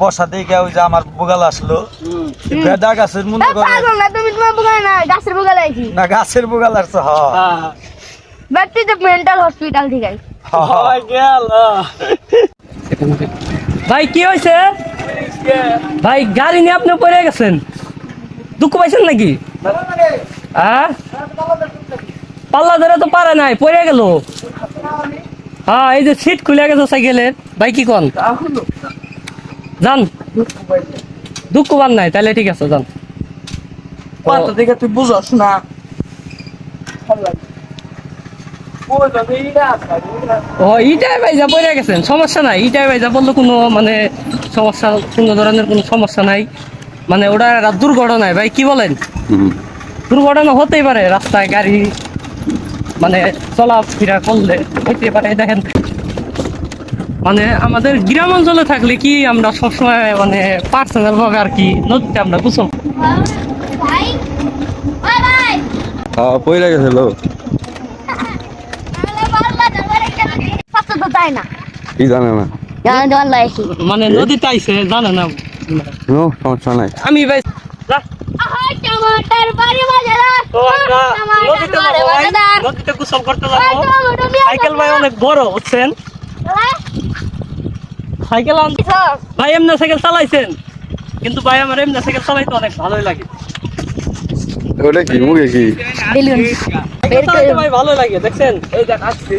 বসা দেখে ওই যে আমার বুগাল আসলো বেদা গাছের মধ্যে তুমি তোমার বুগাল না গাছের বুগাল আইছি না গাছের বুগাল আসছে ব্যক্তি তো মেন্টাল হসপিটাল থেকে ভাই কি হয়েছে ভাই গাড়ি নিয়ে আপনি পড়ে গেছেন দুঃখ পাইছেন নাকি পাল্লা ধরে তো পারে নাই পড়ে গেল হ্যাঁ এই যে সিট খুলে গেছে সাইকেলের ভাই কি কন যান দুঃখ পান নাই তাহলে ঠিক আছে যান দেখে তুই বুঝস না ও ইটাই ভাই যা পড়ে গেছেন সমস্যা নাই ইটাই ভাই যা বললো কোনো মানে সমস্যা কোনো ধরনের কোনো সমস্যা নাই মানে ওটা একটা দুর্ঘটনায় ভাই কি বলেন দুর্ঘটনা হতেই পারে রাস্তায় গাড়ি মানে চলাফেরা করলে হইতে পারে দেখেন মানে আমাদের গ্রাম অঞ্চলে থাকলে কি আমরা সবসময় মানে পার্সোনাল ভাবে আর কি নদীতে আমরা গোসল পয়লা গেছিল তাই না কি জানে না মানে নদীতে আইসে জানে না সমস্যা নাই আমি ভাই নদীতে গোসল করতে যাবো সাইকেল ভাই অনেক বড় বুঝছেন সাইকেল ভাই এমনি সাইকেল চালাইছেন কিন্তু ভাই আমার এমনি সাইকেল চালাইতে অনেক ভালোই লাগে ওটা কি মুখে কি সাইকেল চালাইতে ভাই ভালো লাগে দেখছেন এই দেখ আসছে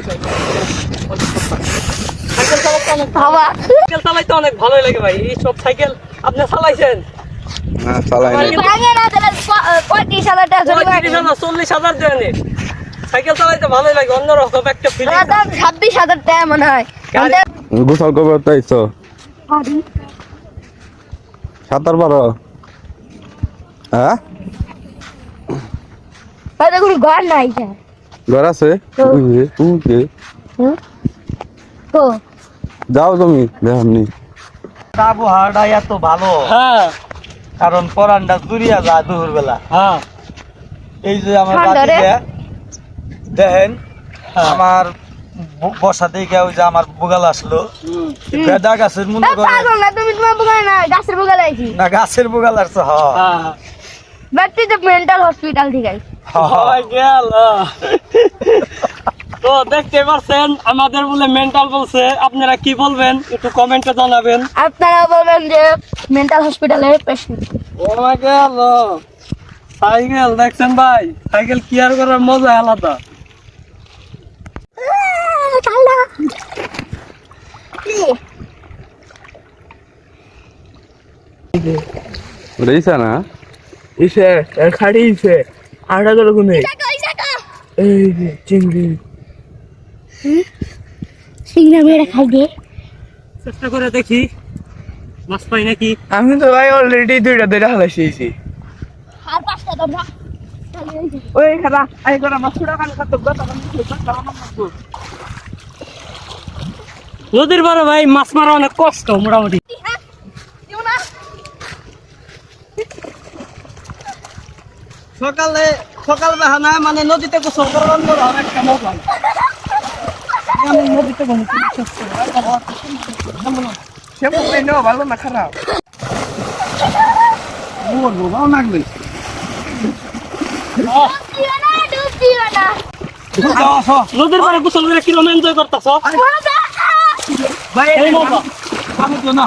সাইকেল চালাতে অনেক সাইকেল চালাইতে অনেক ভালোই লাগে ভাই এই সব সাইকেল আপনি চালাইছেন না চালাই না 35,000 টাকা 40,000 দেন সাইকেল চালাইতে ভালোই লাগে অন্যরকম একটা ফিলিং 26,000 টাকা মনে হয় গোসল করবে তাইছো সাঁতার পারো হ্যাঁ কোনো ঘর নাই ঘর আছে তো যাও তুমি দেখামনি আবহাওয়াটা এত ভালো হ্যাঁ কারণ পরানটা জুড়িয়া যায় দুপুর বেলা হ্যাঁ এই যে আমার ঠান্ডা রে। দেখেন আমার বসা দেখে ওই যে আমার বুগাল আসলো বেদা গাছের মধ্যে তুমি তোমার বুগাল না গাছের বুগাল আইছি না গাছের বুগাল আসছে ব্যক্তি তো মেন্টাল হসপিটাল থেকে গেল তো দেখতে পাচ্ছেন আমাদের বলে মেন্টাল বলছে আপনারা কি বলবেন একটু কমেন্টে জানাবেন আপনারা বলবেন যে মেন্টাল হসপিটালের পেশেন্ট ও মাই গেল সাইকেল দেখছেন ভাই সাইকেল কেয়ার করার মজা আলাদা রইছা না ইসে খাড়ি ইসে আড়া ধরে কোনে এই যে চিংড়ি সিংড়া মেরে খাই দে চেষ্টা করে দেখি মাছ পাই নাকি আমি তো ভাই অলরেডি 2টা ধরে হালাইছি আর 5টা তোমরা ওই খারা আই করা মাছুড়া কান কত গত নদীর পাড়ে ভাই মাছ মারা অনেক কষ্ট মোটামুটি সকাল বেলা মানে নদীতে গোসল করার অন্যরকম একটা মজা আমি নদীতে সেমন এই নাও ভালো না খারাপ বলবো ভালো লাগবে নদীর পাড়ে গোসল করে কিরকম এনজয় করতেছ ভাই এই মজা আমি তো না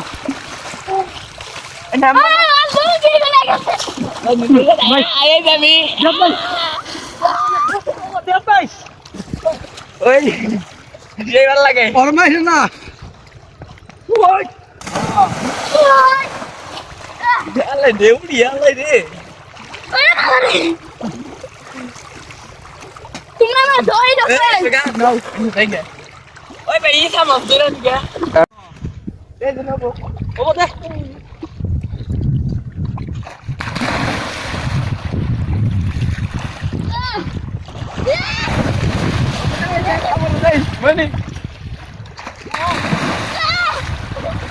ওই সেই ভালো লাগে ফরমাইশ না আলাই দেউড়ি আলাই রে তোমরা না দই দই ওই ভাই এই সামাল ধরে দিগা এই দিন ও দেখ মানে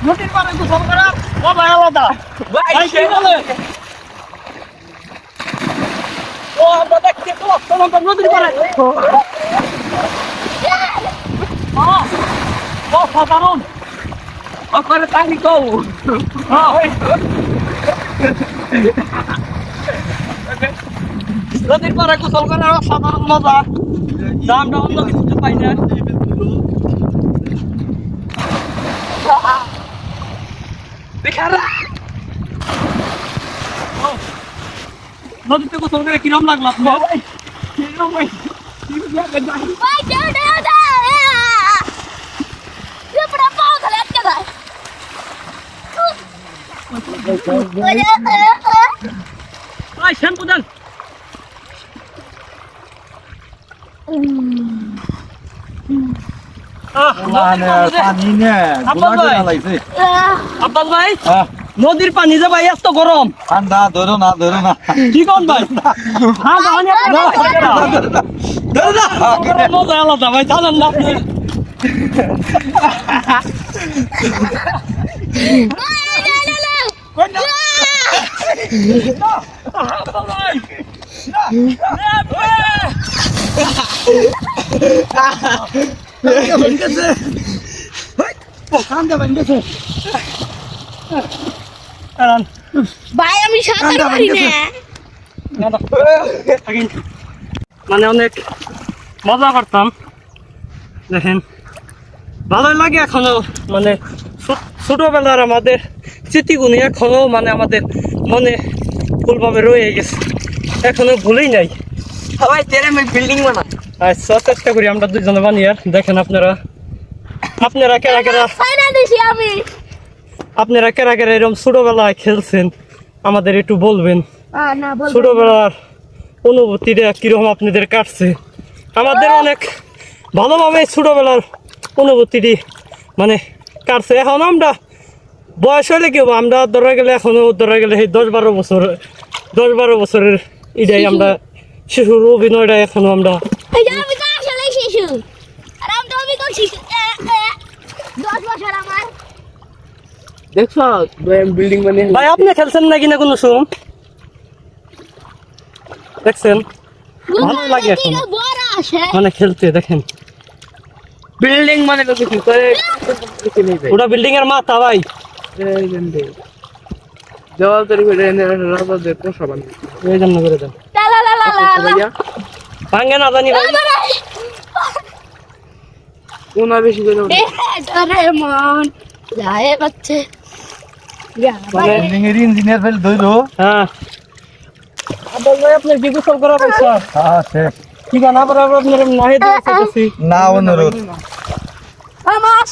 নদীর পাড়ে গোসল করা মজা আলাদা ভাই কি বলে ও আমরা দেখতে তো নদীর পাড়ে সাধারণ ওখানে টানি কও নদীর পাড়ে গোসল করার সাধারণ মজা যা আমরা অন্য কিছুতে পাই না নদীতে গোসল করে কিরম লাগলো আপনার ভাই কেউ দেও দা তুই পুরো পাও ধরে আটকে যায় ভাই শ্যাম্পু দেন আব্বাস ভাই নদীর পানি যে ভাই এত গরম ঠান্ডা ধরো না কি কোন ভাই হ্যাঁ মজা আলাদা ভাই জানেন না আপনি ভাই আমি সাঁতার পারি না মানে অনেক মজা করতাম দেখেন ভালোই লাগে এখনো মানে ছোটবেলার আমাদের স্মৃতিগুলি এখনো মানে আমাদের মনে ফুলভাবে রয়ে গেছে এখনো ভুলেই নাই সবাই তেরে বিল্ডিং বানা আচ্ছা চেষ্টা করি আমরা দুজনে বানিয়ে দেখেন আপনারা কেরা কেরা ফাইনা দিছি আমি আপনারা কেরা কেরা এরকম ছোটবেলায় খেলছেন আমাদের একটু বলবেন না বল ছোটবেলার অনুভূতিটা কিরকম আপনাদের কাটছে আমাদের অনেক ভালোভাবে ছোটবেলার অনুভূতিটি মানে কাটছে এখন আমরা বয়স হলে কি হবো আমরা ধরা গেলে এখনো ধরা গেলে এই 10-12 বছরের এটাই আমরা শিশুর অভিনয়টা এখনো আমরা এই যে আমি তো আসলে শিশু আর আমি তো আমি কোন শিশু 10 বছর আমার দেখছো বিল্ডিং বানিয়ে ভাই আপনি খেলছেন নাকি না কোনো সময় দেখছেন ভালো লাগে এখন বড় আসে মানে খেলতে দেখেন বিল্ডিং মানে তো কিছু করে কিছু নেই ভাই ওটা বিল্ডিং এর মাথা ভাই দেওয়াল তৈরি করে রাজাদের পোষা বান্ধব এই জন্য করে দেন লা লা লা লা লা ভাঙ্গে না জানি ভাই কোনা বেশি করে আরে মন যায় বাচ্চা ইঞ্জিনিয়ার ফেল ধরো হ্যাঁ আবার ভাই আপনার কি গোসল করা পয়সা আছে কি গান আবার আপনার নাহি দিয়েছি না অনুরোধ মাস